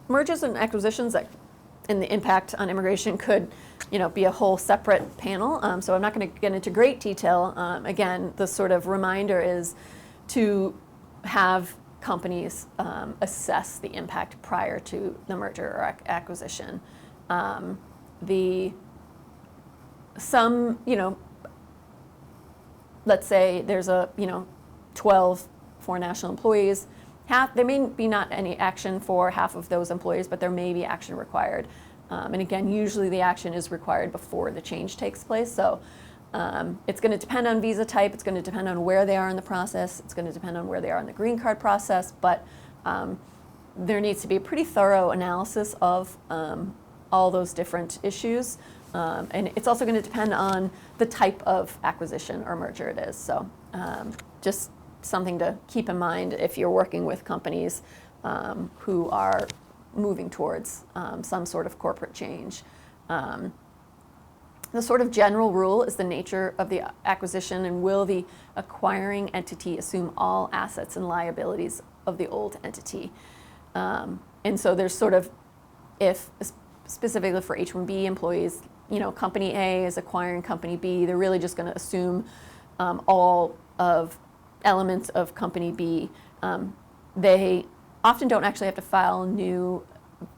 mergers and acquisitions that and the impact on immigration could, be a whole separate panel. So I'm not going to get into great detail. Again, the sort of reminder is to have companies assess the impact prior to the merger or acquisition. Let's say there's 12 foreign national employees. There may be not any action for half of those employees, but there may be action required. And again, usually the action is required before the change takes place. So it's going to depend on visa type. It's going to depend on where they are in the process. It's going to depend on where they are in the green card process. But there needs to be a pretty thorough analysis of all those different issues. And it's also going to depend on the type of acquisition or merger it is. So just something to keep in mind if you're working with companies who are moving towards some sort of corporate change. The sort of general rule is the nature of the acquisition, and will the acquiring entity assume all assets and liabilities of the old entity. And so there's sort of, if specifically for H1B employees, company A is acquiring company B, they're really just going to assume all of elements of company B. They often don't actually have to file new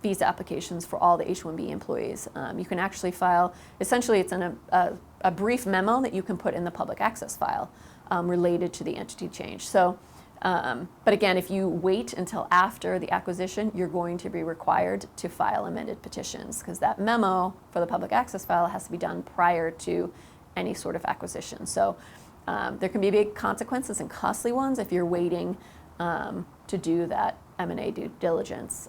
visa applications for all the H1B employees. You can actually file, essentially it's a brief memo that you can put in the public access file related to the entity change. So, but again, if you wait until after the acquisition, you're going to be required to file amended petitions, because that memo for the public access file has to be done prior to any sort of acquisition. So there can be big consequences and costly ones if you're waiting to do that M&A due diligence.